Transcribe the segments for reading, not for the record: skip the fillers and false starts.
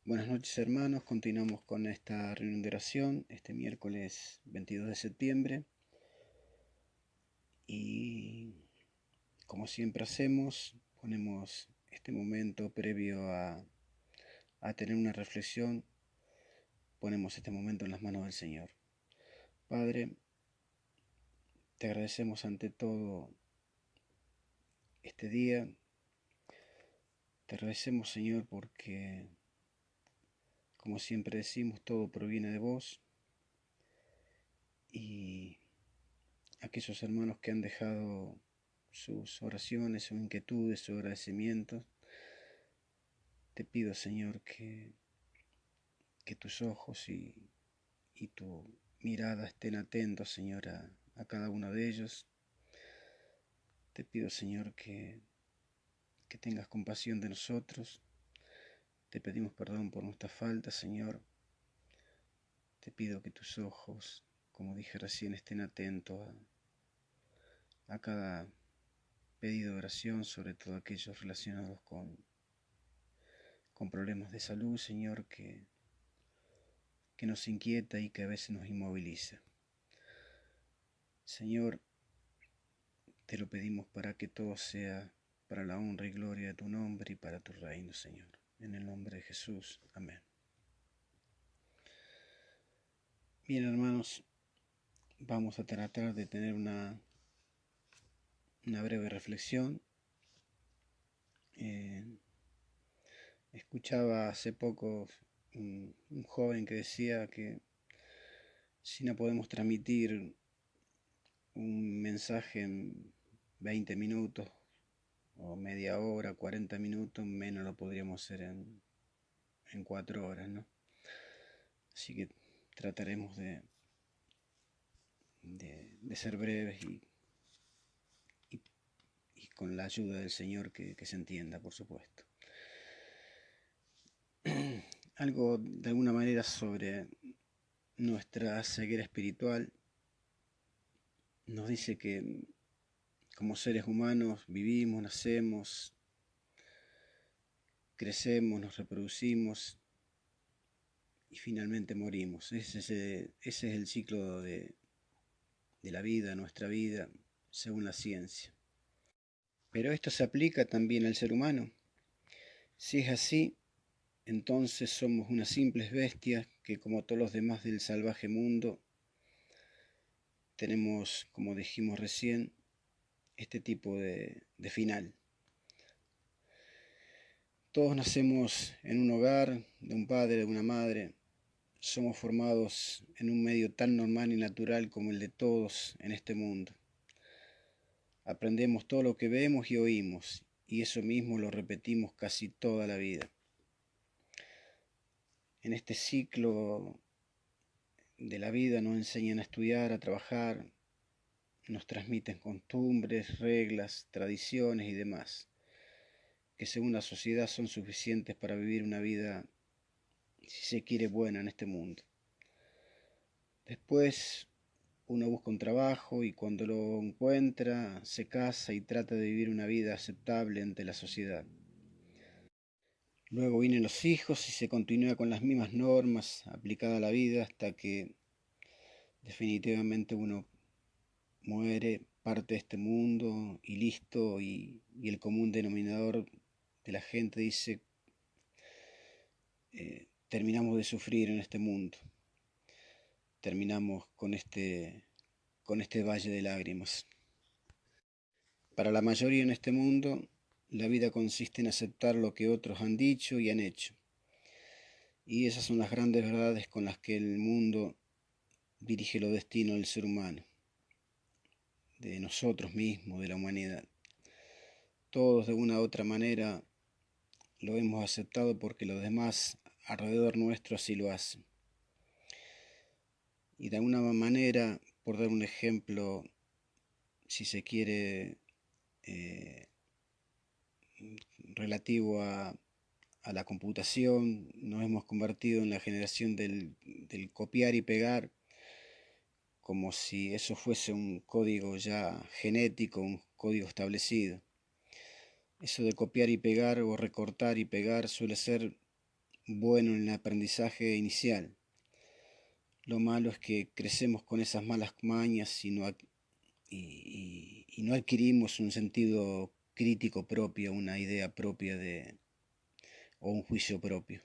Buenas noches hermanos, continuamos con esta reunión de oración este miércoles 22 de septiembre y como siempre hacemos, ponemos este momento previo a tener una reflexión, ponemos este momento en las manos del Señor. Padre, te agradecemos ante todo este día, te agradecemos Señor porque como siempre decimos todo proviene de vos y aquellos hermanos que han dejado sus oraciones, sus inquietudes, sus agradecimientos, te pido Señor que tus ojos y tu mirada estén atentos Señor a cada uno de ellos. Te pido Señor que tengas compasión de nosotros. Te pedimos perdón por nuestras faltas Señor. Te pido que tus ojos, como dije recién, estén atentos a cada pedido de oración, sobre todo aquellos relacionados con problemas de salud, Señor, que nos inquieta y que a veces nos inmoviliza. Señor, te lo pedimos para que todo sea para la honra y gloria de tu nombre y para tu reino, Señor. En el nombre de Jesús. Amén. Bien, hermanos, vamos a tratar de tener una breve reflexión. Escuchaba hace poco un joven que decía que si no podemos transmitir un mensaje en 20 minutos o media hora, 40 minutos, menos lo podríamos hacer en 4 horas, ¿no? Así que trataremos de ser breves y con la ayuda del Señor que se entienda, por supuesto. Algo de alguna manera sobre nuestra ceguera espiritual. Nos dice que como seres humanos vivimos, nacemos, crecemos, nos reproducimos y finalmente morimos. Ese es el ciclo de la vida, nuestra vida, según la ciencia. Pero esto se aplica también al ser humano. Si es así, entonces somos unas simples bestias que, como todos los demás del salvaje mundo, tenemos, como dijimos recién, este tipo de final. Todos nacemos en un hogar, de un padre, de una madre. Somos formados en un medio tan normal y natural como el de todos en este mundo. Aprendemos todo lo que vemos y oímos, y eso mismo lo repetimos casi toda la vida. En este ciclo de la vida nos enseñan a estudiar, a trabajar, nos transmiten costumbres, reglas, tradiciones y demás, que según la sociedad son suficientes para vivir una vida, si se quiere, buena en este mundo. Después uno busca un trabajo y cuando lo encuentra se casa y trata de vivir una vida aceptable ante la sociedad. Luego vienen los hijos y se continúa con las mismas normas aplicadas a la vida hasta que definitivamente uno muere, parte de este mundo y listo, y el común denominador de la gente dice, terminamos de sufrir en este mundo, terminamos con este valle de lágrimas. Para la mayoría en este mundo, la vida consiste en aceptar lo que otros han dicho y han hecho. Y esas son las grandes verdades con las que el mundo dirige los destinos del ser humano, de nosotros mismos, de la humanidad. Todos de una u otra manera lo hemos aceptado porque los demás alrededor nuestro así lo hacen. Y de alguna manera, por dar un ejemplo, si se quiere, relativo a la computación, nos hemos convertido en la generación del copiar y pegar, como si eso fuese un código ya genético, un código establecido. Eso de copiar y pegar o recortar y pegar suele ser bueno en el aprendizaje inicial. Lo malo es que crecemos con esas malas mañas y no adquirimos un sentido crítico propio, una idea propia o un juicio propio.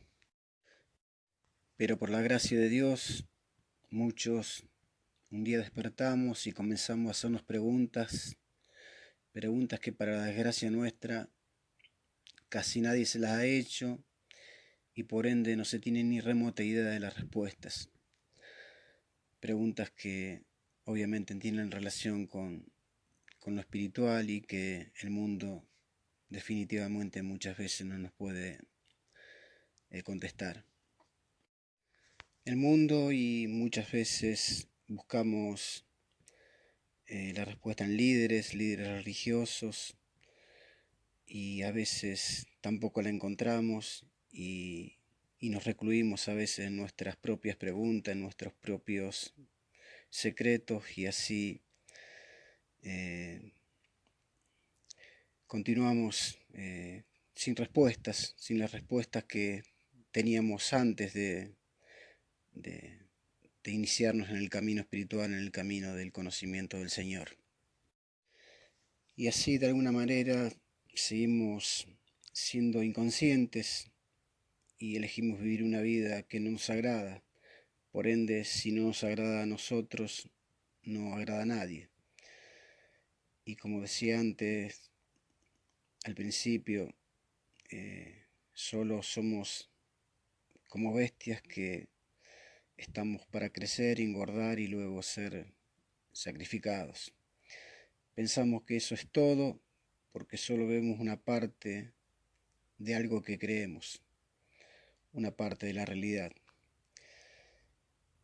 Pero por la gracia de Dios, muchos un día despertamos y comenzamos a hacernos preguntas que para la desgracia nuestra casi nadie se las ha hecho y por ende no se tiene ni remota idea de las respuestas. Preguntas que obviamente tienen relación con lo espiritual y que el mundo definitivamente muchas veces no nos puede contestar. El mundo y muchas veces buscamos la respuesta en líderes religiosos y a veces tampoco la encontramos y nos recluimos a veces en nuestras propias preguntas, en nuestros propios secretos y así continuamos sin respuestas, sin las respuestas que teníamos antes de iniciarnos en el camino espiritual, en el camino del conocimiento del Señor. Y así de alguna manera seguimos siendo inconscientes y elegimos vivir una vida que no nos agrada. Por ende, si no nos agrada a nosotros, no agrada a nadie. Y como decía antes, al principio, solo somos como bestias que estamos para crecer, engordar y luego ser sacrificados. Pensamos que eso es todo porque solo vemos una parte de algo que creemos, una parte de la realidad.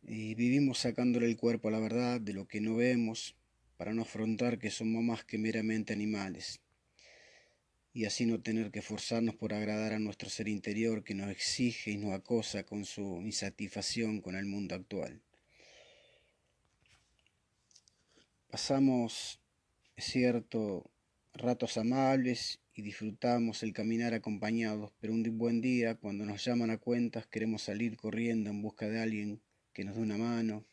Y vivimos sacándole el cuerpo a la verdad de lo que no vemos para no afrontar que somos más que meramente animales y así no tener que esforzarnos por agradar a nuestro ser interior que nos exige y nos acosa con su insatisfacción con el mundo actual. Pasamos, es cierto, ratos amables y disfrutamos el caminar acompañados, pero un buen día, cuando nos llaman a cuentas, queremos salir corriendo en busca de alguien que nos dé una mano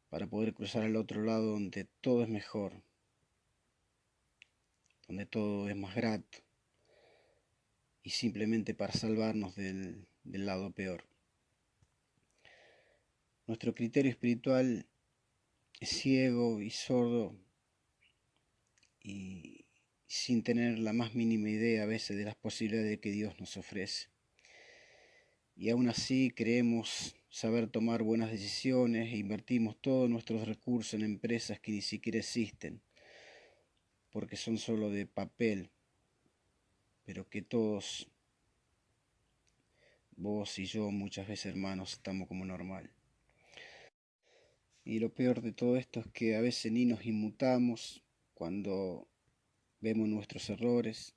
para poder cruzar al otro lado donde todo es mejor, donde todo es más grato y simplemente para salvarnos del lado peor. Nuestro criterio espiritual es ciego y sordo y sin tener la más mínima idea a veces de las posibilidades que Dios nos ofrece. Y aún así creemos saber tomar buenas decisiones e invertimos todos nuestros recursos en empresas que ni siquiera existen, porque son solo de papel, pero que todos, vos y yo, muchas veces hermanos, estamos como normal. Y lo peor de todo esto es que a veces ni nos inmutamos cuando vemos nuestros errores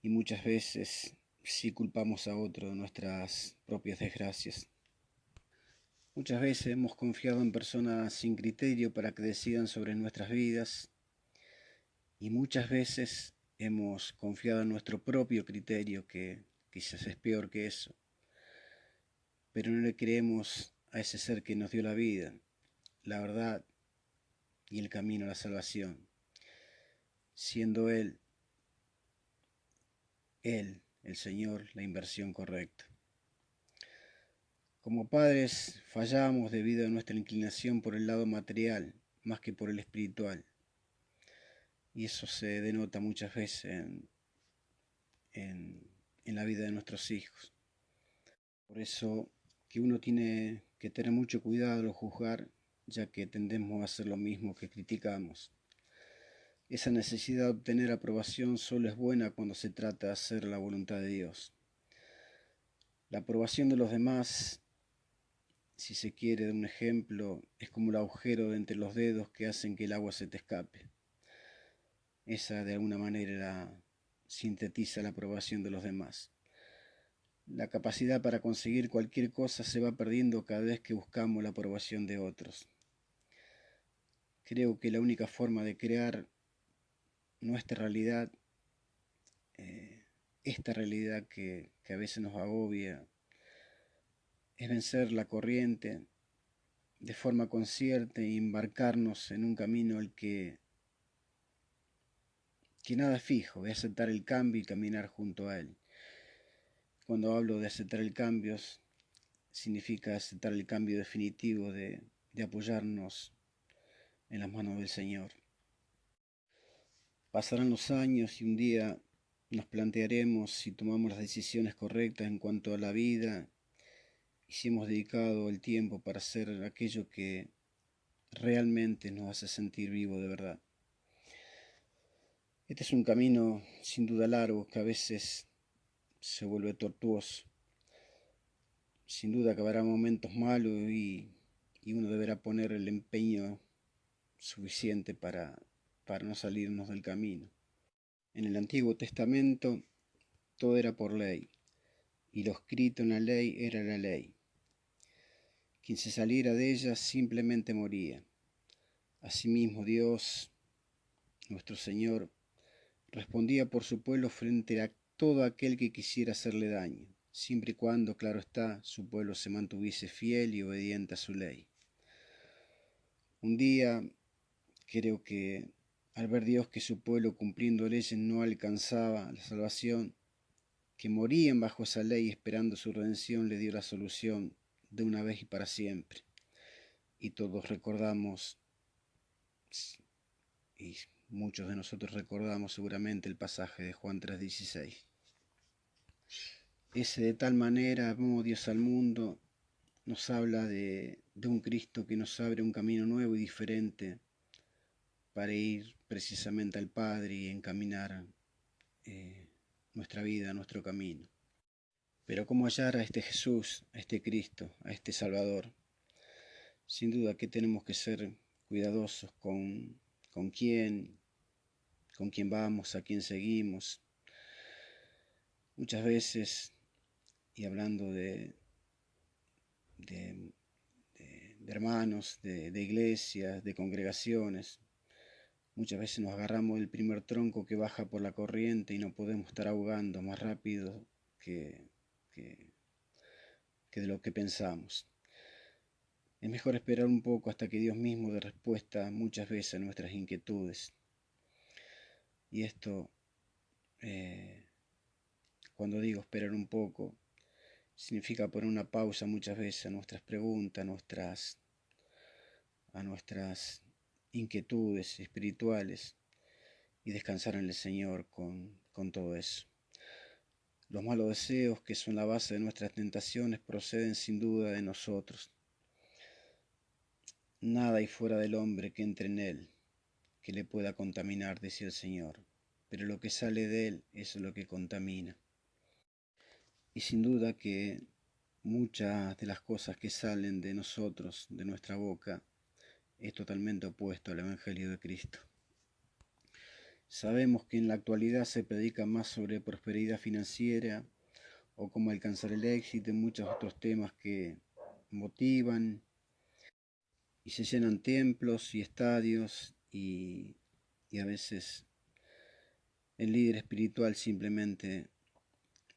y muchas veces sí culpamos a otro de nuestras propias desgracias. Muchas veces hemos confiado en personas sin criterio para que decidan sobre nuestras vidas y muchas veces hemos confiado en nuestro propio criterio, que quizás es peor que eso, pero no le creemos a ese ser que nos dio la vida, la verdad y el camino a la salvación, siendo Él, el Señor, la inversión correcta. Como padres fallamos debido a nuestra inclinación por el lado material más que por el espiritual. Y eso se denota muchas veces en la vida de nuestros hijos. Por eso que uno tiene que tener mucho cuidado al juzgar, ya que tendemos a hacer lo mismo que criticamos. Esa necesidad de obtener aprobación solo es buena cuando se trata de hacer la voluntad de Dios. La aprobación de los demás, si se quiere de un ejemplo, es como el agujero de entre los dedos que hacen que el agua se te escape. Esa de alguna manera sintetiza la aprobación de los demás. La capacidad para conseguir cualquier cosa se va perdiendo cada vez que buscamos la aprobación de otros. Creo que la única forma de crear nuestra realidad esta realidad que a veces nos agobia, es vencer la corriente de forma consciente y embarcarnos en un camino al que nada es fijo, es aceptar el cambio y caminar junto a él. Cuando hablo de aceptar el cambio, significa aceptar el cambio definitivo de apoyarnos en las manos del Señor. Pasarán los años y un día nos plantearemos si tomamos las decisiones correctas en cuanto a la vida y si hemos dedicado el tiempo para hacer aquello que realmente nos hace sentir vivos de verdad. Este es un camino sin duda largo que a veces se vuelve tortuoso. Sin duda que habrá momentos malos y uno deberá poner el empeño suficiente para no salirnos del camino. En el Antiguo Testamento todo era por ley, y lo escrito en la ley era la ley. Quien se saliera de ella simplemente moría. Asimismo Dios, nuestro Señor, respondía por su pueblo frente a todo aquel que quisiera hacerle daño, siempre y cuando, claro está, su pueblo se mantuviese fiel y obediente a su ley. Un día creo que al ver Dios que su pueblo cumpliendo leyes no alcanzaba la salvación, que morían bajo esa ley esperando su redención, le dio la solución de una vez y para siempre. Y todos recordamos, y muchos de nosotros recordamos seguramente el pasaje de Juan 3:16. Ese de tal manera amó Dios al mundo nos habla de un Cristo que nos abre un camino nuevo y diferente para ir precisamente al Padre y encaminar nuestra vida, nuestro camino. Pero ¿cómo hallar a este Jesús, a este Cristo, a este Salvador? Sin duda que tenemos que ser cuidadosos con quién vamos, a quién seguimos. Muchas veces, y hablando de hermanos, de iglesias, de congregaciones, muchas veces nos agarramos del primer tronco que baja por la corriente y no podemos estar ahogando más rápido que de lo que pensamos. Es mejor esperar un poco hasta que Dios mismo dé respuesta muchas veces a nuestras inquietudes. Y esto, cuando digo esperar un poco, significa poner una pausa muchas veces a nuestras preguntas, a nuestras inquietudes espirituales y descansar en el Señor con todo eso. Los malos deseos, que son la base de nuestras tentaciones, proceden sin duda de nosotros. Nada hay fuera del hombre que entre en él, que le pueda contaminar, decía el Señor, pero lo que sale de él es lo que contamina. Y sin duda que muchas de las cosas que salen de nosotros, de nuestra boca, es totalmente opuesto al Evangelio de Cristo. Sabemos que en la actualidad se predica más sobre prosperidad financiera o cómo alcanzar el éxito y muchos otros temas que motivan y se llenan templos y estadios y a veces el líder espiritual simplemente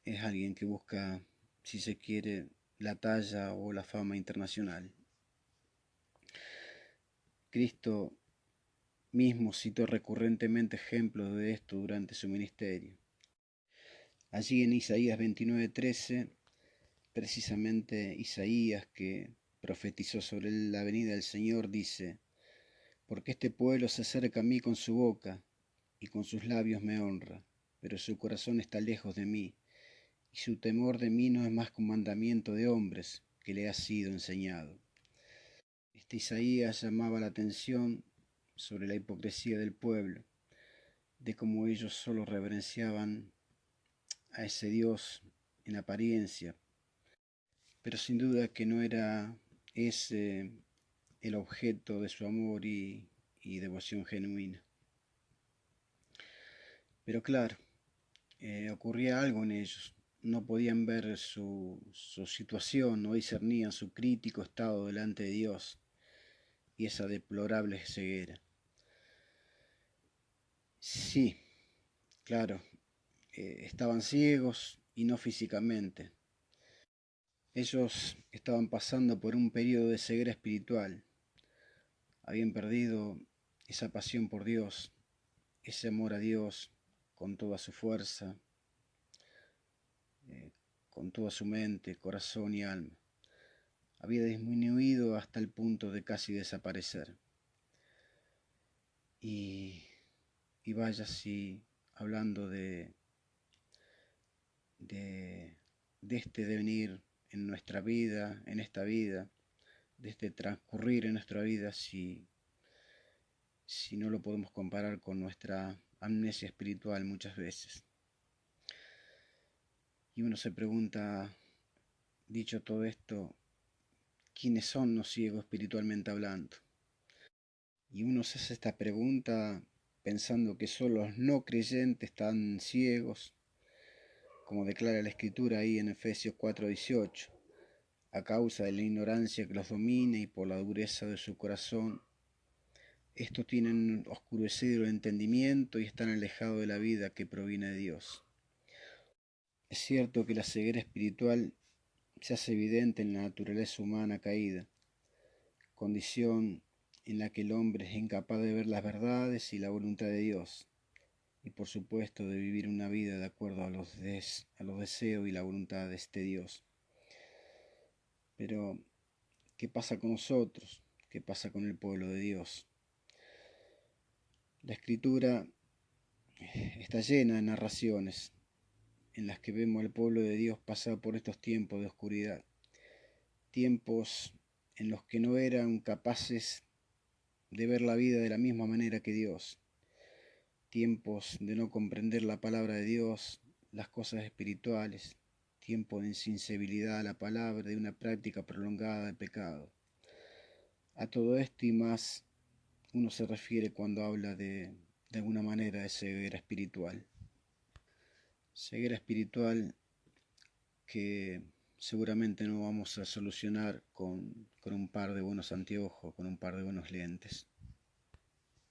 es alguien que busca, si se quiere, la talla o la fama internacional. Cristo mismo citó recurrentemente ejemplos de esto durante su ministerio. Allí en Isaías 29:13, precisamente Isaías, que profetizó sobre la venida del Señor, dice: porque este pueblo se acerca a mí con su boca y con sus labios me honra, pero su corazón está lejos de mí, y su temor de mí no es más que un mandamiento de hombres que le ha sido enseñado. Este Isaías llamaba la atención sobre la hipocresía del pueblo, de cómo ellos solo reverenciaban a ese Dios en apariencia, pero sin duda que no era ese el objeto de su amor y devoción genuina. Pero claro, ocurría algo en ellos. No podían ver su situación, no discernían su crítico estado delante de Dios y esa deplorable ceguera. Sí, claro, estaban ciegos y no físicamente. Ellos estaban pasando por un periodo de ceguera espiritual. Habían perdido esa pasión por Dios, ese amor a Dios con toda su fuerza, con toda su mente, corazón y alma. Había disminuido hasta el punto de casi desaparecer. Y vaya si hablando de este devenir en nuestra vida, en esta vida, de este transcurrir en nuestra vida, si no lo podemos comparar con nuestra amnesia espiritual muchas veces. Y uno se pregunta, dicho todo esto, ¿quiénes son los ciegos espiritualmente hablando? Y uno se hace esta pregunta pensando que solo los no creyentes están ciegos, como declara la Escritura ahí en Efesios 4:18, a causa de la ignorancia que los domina y por la dureza de su corazón. Estos tienen oscurecido el entendimiento y están alejados de la vida que proviene de Dios. Es cierto que la ceguera espiritual se hace evidente en la naturaleza humana caída, condición en la que el hombre es incapaz de ver las verdades y la voluntad de Dios, y por supuesto de vivir una vida de acuerdo a los deseos y la voluntad de este Dios. Pero, ¿qué pasa con nosotros? ¿Qué pasa con el pueblo de Dios? La Escritura está llena de narraciones en las que vemos al pueblo de Dios pasar por estos tiempos de oscuridad, tiempos en los que no eran capaces de ver la vida de la misma manera que Dios, tiempos de no comprender la palabra de Dios, las cosas espirituales, tiempo de insensibilidad a la palabra, de una práctica prolongada de pecado. A todo esto y más uno se refiere cuando habla de alguna manera de ceguera espiritual. Ceguera espiritual que seguramente no vamos a solucionar con un par de buenos anteojos, con un par de buenos lentes.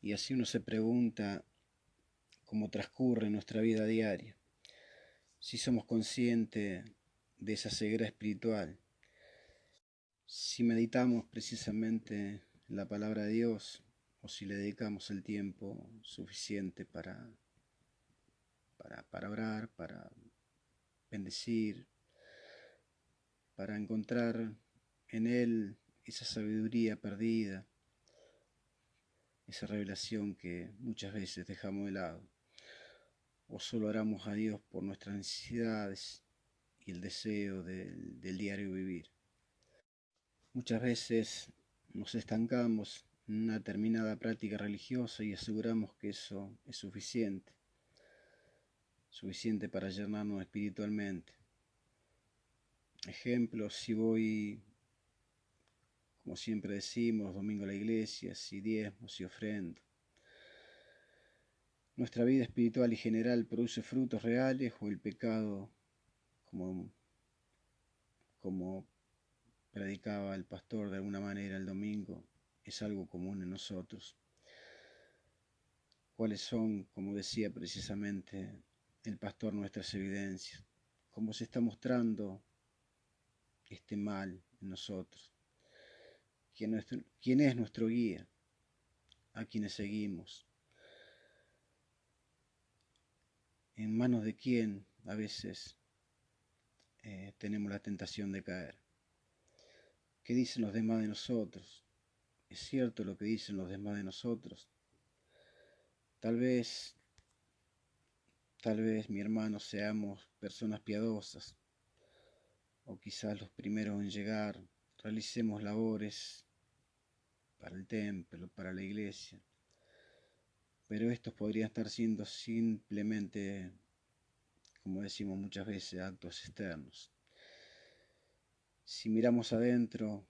Y así uno se pregunta cómo transcurre nuestra vida diaria, si somos conscientes de esa ceguera espiritual, si meditamos precisamente en la palabra de Dios o si le dedicamos el tiempo suficiente para orar, para bendecir, para encontrar en Él esa sabiduría perdida, esa revelación que muchas veces dejamos de lado, o solo oramos a Dios por nuestras necesidades y el deseo del diario vivir. Muchas veces nos estancamos en una determinada práctica religiosa y aseguramos que eso es suficiente para llenarnos espiritualmente. Ejemplo, si voy, como siempre decimos, domingo a la iglesia, si diezmo, si ofrendo. ¿Nuestra vida espiritual y general produce frutos reales o el pecado, como predicaba el pastor de alguna manera el domingo, es algo común en nosotros? ¿Cuáles son, como decía precisamente el pastor, nuestras evidencias? ¿Cómo se está mostrando este mal en nosotros? ¿Quién es nuestro guía? ¿A quienes seguimos? ¿En manos de quién a veces tenemos la tentación de caer? ¿Qué dicen los demás de nosotros? ¿Es cierto lo que dicen los demás de nosotros? Tal vez, mi hermano, seamos personas piadosas, o quizás los primeros en llegar, realicemos labores para el templo, para la iglesia, pero estos podrían estar siendo simplemente, como decimos muchas veces, actos externos. Si miramos adentro,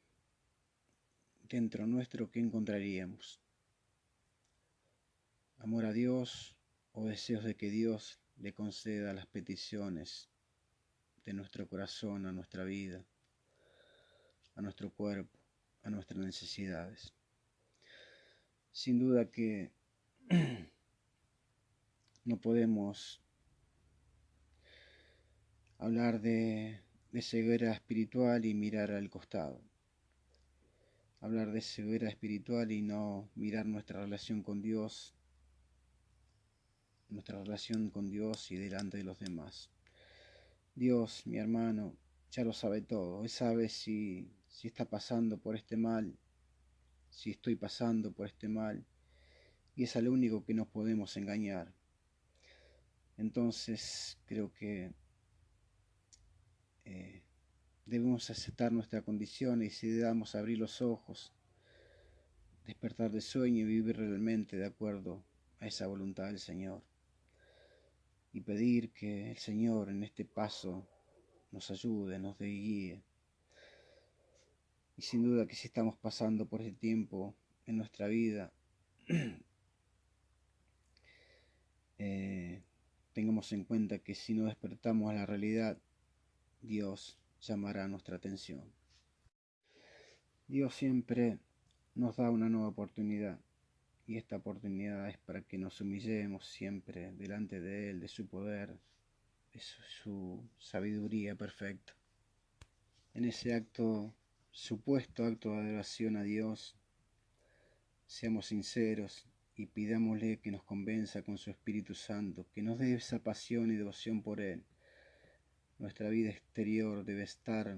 dentro nuestro, ¿qué encontraríamos? ¿Amor a Dios o deseos de que Dios le conceda las peticiones de nuestro corazón, a nuestra vida, a nuestro cuerpo, a nuestras necesidades? Sin duda que no podemos hablar de ceguera espiritual y mirar al costado. Hablar de ceguera espiritual y no mirar nuestra relación con Dios y delante de los demás. Dios, mi hermano, ya lo sabe todo. Él sabe si está pasando por este mal, si estoy pasando por este mal, y es al único que nos podemos engañar. Entonces creo que debemos aceptar nuestra condición y si debemos abrir los ojos, despertar del sueño y vivir realmente de acuerdo a esa voluntad del Señor. Y pedir que el Señor en este paso nos ayude, nos dé guía. Y sin duda que si estamos pasando por este tiempo en nuestra vida, tengamos en cuenta que si no despertamos a la realidad, Dios llamará nuestra atención. Dios siempre nos da una nueva oportunidad y esta oportunidad es para que nos humillemos siempre delante de Él, de su poder, de su sabiduría perfecta. En ese supuesto acto de adoración a Dios, seamos sinceros y pidámosle que nos convenza con su Espíritu Santo, que nos dé esa pasión y devoción por Él. Nuestra vida exterior debe estar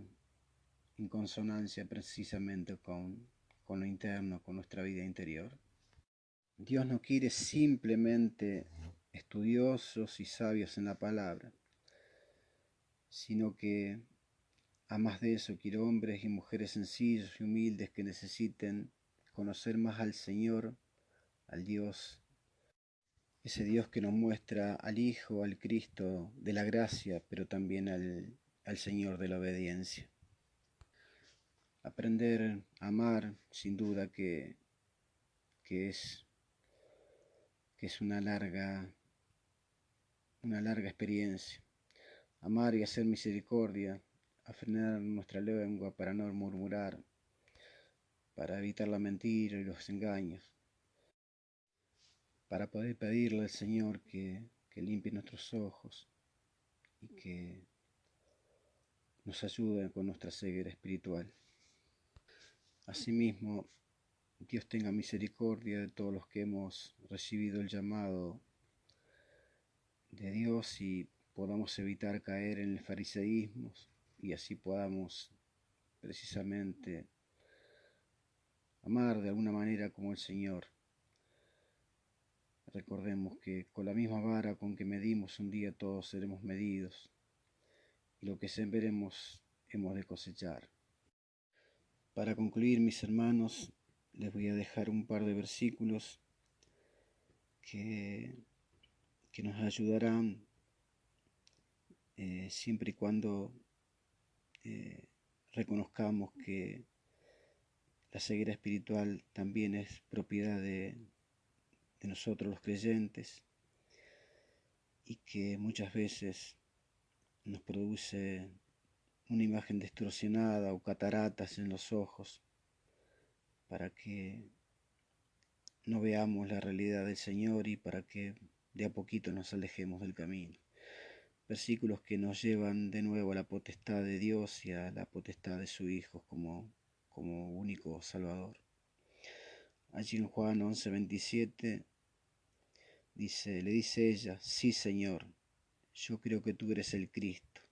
en consonancia precisamente con lo interno, con nuestra vida interior. Dios no quiere simplemente estudiosos y sabios en la palabra, sino que a más de eso quiere hombres y mujeres sencillos y humildes que necesiten conocer más al Señor, al Dios, ese Dios que nos muestra al Hijo, al Cristo de la gracia, pero también al Señor de la obediencia. Aprender a amar, sin duda que es una larga experiencia. Amar y hacer misericordia, a frenar nuestra lengua para no murmurar, para evitar la mentira y los engaños, para poder pedirle al Señor que limpie nuestros ojos y que nos ayude con nuestra ceguera espiritual. Asimismo, Dios tenga misericordia de todos los que hemos recibido el llamado de Dios y podamos evitar caer en el fariseísmo y así podamos precisamente amar de alguna manera como el Señor. Recordemos que con la misma vara con que medimos un día todos seremos medidos y lo que sembremos hemos de cosechar. Para concluir, mis hermanos, les voy a dejar un par de versículos que nos ayudarán siempre y cuando reconozcamos que la ceguera espiritual también es propiedad de nosotros los creyentes y que muchas veces nos produce una imagen distorsionada o cataratas en los ojos para que no veamos la realidad del Señor y para que de a poquito nos alejemos del camino. Versículos que nos llevan de nuevo a la potestad de Dios y a la potestad de su Hijo como único Salvador. Allí en Juan 11:27 le dice ella: sí, Señor, yo creo que tú eres el Cristo,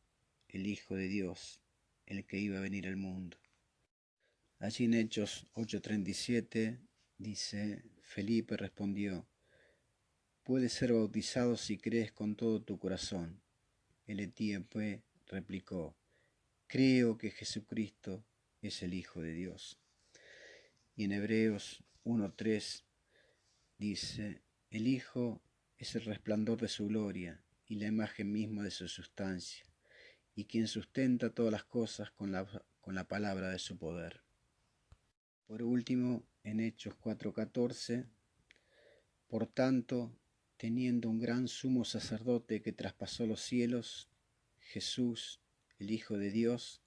el Hijo de Dios, el que iba a venir al mundo. Allí en Hechos 8:37 dice: Felipe respondió: puedes ser bautizado si crees con todo tu corazón. El etíope replicó: creo que Jesucristo es el Hijo de Dios. Y en Hebreos 1:3 dice: el Hijo es el resplandor de su gloria y la imagen misma de su sustancia, y quien sustenta todas las cosas con la palabra de su poder. Por último, en Hechos 4:14, por tanto, teniendo un gran sumo sacerdote que traspasó los cielos, Jesús, el Hijo de Dios,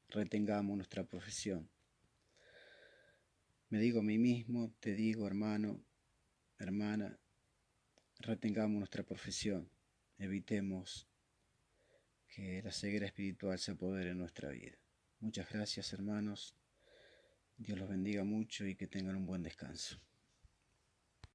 retengamos nuestra profesión. Me digo a mí mismo, te digo, hermano, hermana, retengamos nuestra profesión, evitemos que la ceguera espiritual se apodere en nuestra vida. Muchas gracias, hermanos. Dios los bendiga mucho y que tengan un buen descanso.